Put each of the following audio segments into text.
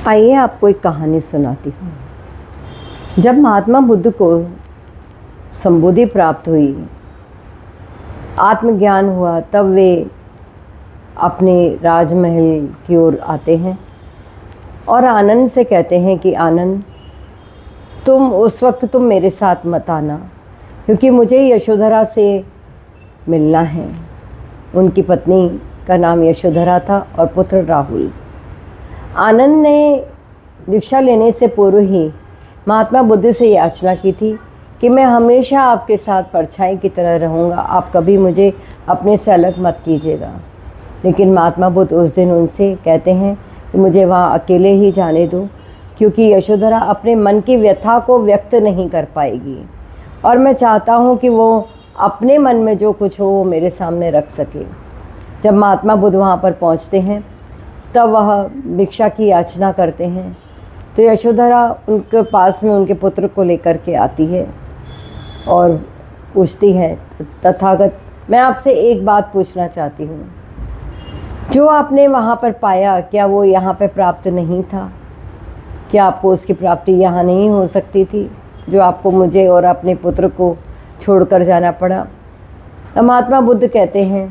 आइए आपको एक कहानी सुनाती हूँ। जब महात्मा बुद्ध को संबोधि प्राप्त हुई, आत्मज्ञान हुआ, तब वे अपने राजमहल की ओर आते हैं और आनंद से कहते हैं कि आनंद, उस वक्त तुम मेरे साथ मत आना, क्योंकि मुझे यशोधरा से मिलना है। उनकी पत्नी का नाम यशोधरा था और पुत्र राहुल। आनंद ने दीक्षा लेने से पूर्व ही महात्मा बुद्ध से याचना की थी कि मैं हमेशा आपके साथ परछाई की तरह रहूँगा, आप कभी मुझे अपने से अलग मत कीजिएगा। लेकिन महात्मा बुद्ध उस दिन उनसे कहते हैं कि मुझे वहाँ अकेले ही जाने दो, क्योंकि यशोधरा अपने मन की व्यथा को व्यक्त नहीं कर पाएगी और मैं चाहता हूँ कि वो अपने मन में जो कुछ हो वो मेरे सामने रख सके। जब महात्मा बुद्ध वहाँ पर पहुँचते हैं तब वह भिक्षा की याचना करते हैं, तो यशोधरा उनके पास में उनके पुत्र को लेकर के आती है और पूछती है, तथागत, मैं आपसे एक बात पूछना चाहती हूँ, जो आपने वहाँ पर पाया क्या वो यहाँ पर प्राप्त नहीं था? क्या आपको उसकी प्राप्ति यहाँ नहीं हो सकती थी, जो आपको मुझे और अपने पुत्र को छोड़कर जाना पड़ा? तब महात्मा बुद्ध कहते हैं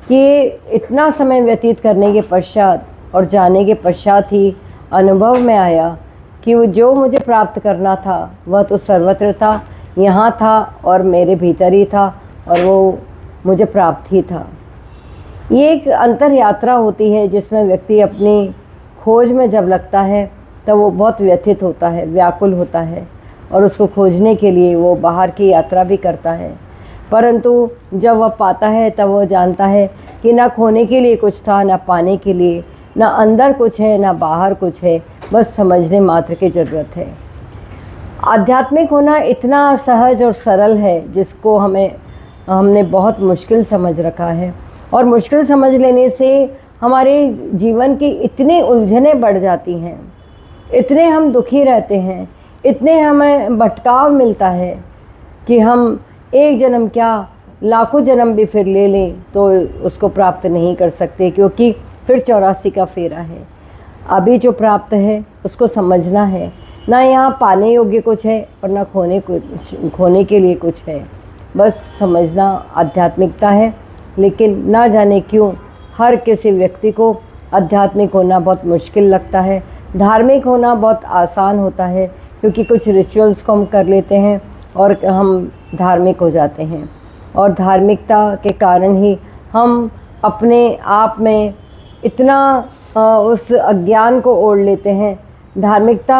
कि इतना समय व्यतीत करने के पश्चात और जाने के पश्चात ही अनुभव में आया कि वो जो मुझे प्राप्त करना था वह तो सर्वत्र था, यहाँ था और मेरे भीतर ही था और वो मुझे प्राप्त ही था। ये एक अंतर यात्रा होती है जिसमें व्यक्ति अपनी खोज में जब लगता है तब वो बहुत व्यथित होता है, व्याकुल होता है और उसको खोजने के लिए वो बाहर की यात्रा भी करता है। परंतु जब वह पाता है तब वह जानता है कि ना खोने के लिए कुछ था, ना पाने के लिए, ना अंदर कुछ है ना बाहर कुछ है, बस समझने मात्र की ज़रूरत है। आध्यात्मिक होना इतना सहज और सरल है जिसको हमने बहुत मुश्किल समझ रखा है, और मुश्किल समझ लेने से हमारे जीवन की इतनी उलझनें बढ़ जाती हैं, इतने हम दुखी रहते हैं, इतने हमें भटकाव मिलता है कि हम एक जन्म क्या लाखों जन्म भी फिर ले लें तो उसको प्राप्त नहीं कर सकते, क्योंकि फिर 84 का फेरा है। अभी जो प्राप्त है उसको समझना है, ना यहाँ पाने योग्य कुछ है और ना खोने के लिए कुछ है, बस समझना आध्यात्मिकता है। लेकिन ना जाने क्यों हर किसी व्यक्ति को आध्यात्मिक होना बहुत मुश्किल लगता है, धार्मिक होना बहुत आसान होता है, क्योंकि कुछ रिचुअल्स को हम कर लेते हैं और हम धार्मिक हो जाते हैं, और धार्मिकता के कारण ही हम अपने आप में इतना उस अज्ञान को ओढ़ लेते हैं। धार्मिकता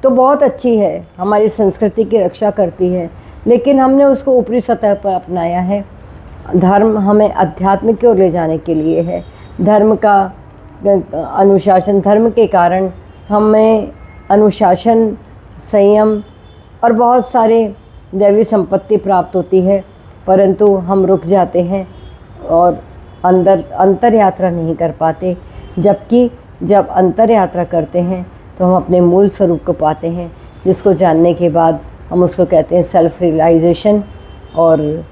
तो बहुत अच्छी है, हमारी संस्कृति की रक्षा करती है, लेकिन हमने उसको ऊपरी सतह पर अपनाया है। धर्म हमें अध्यात्म की ओर ले जाने के लिए है। धर्म का अनुशासन, धर्म के कारण हमें अनुशासन, संयम और बहुत सारे दैवी संपत्ति प्राप्त होती है, परंतु हम रुक जाते हैं और अंतर यात्रा नहीं कर पाते। जबकि जब अंतर यात्रा करते हैं तो हम अपने मूल स्वरूप को पाते हैं, जिसको जानने के बाद हम उसको कहते हैं सेल्फ रियलाइजेशन। और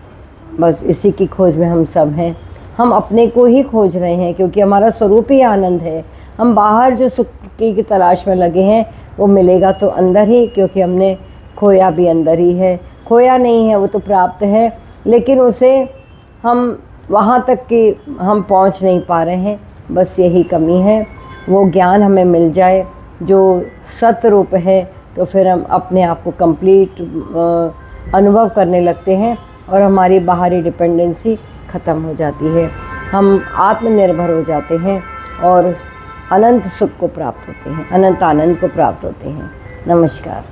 बस इसी की खोज में हम सब हैं। हम अपने को ही खोज रहे हैं, क्योंकि हमारा स्वरूप ही आनंद है। हम बाहर जो सुख की तलाश में लगे हैं वो मिलेगा तो अंदर ही, क्योंकि हमने खोया भी अंदर ही है। खोया नहीं है, वो तो प्राप्त है, लेकिन उसे हम वहाँ तक कि हम पहुँच नहीं पा रहे हैं। बस यही कमी है। वो ज्ञान हमें मिल जाए जो सत्य रूप है, तो फिर हम अपने आप को कंप्लीट अनुभव करने लगते हैं और हमारी बाहरी डिपेंडेंसी ख़त्म हो जाती है। हम आत्मनिर्भर हो जाते हैं और अनंत सुख को प्राप्त होते हैं, अनंत आनंद को प्राप्त होते हैं। नमस्कार।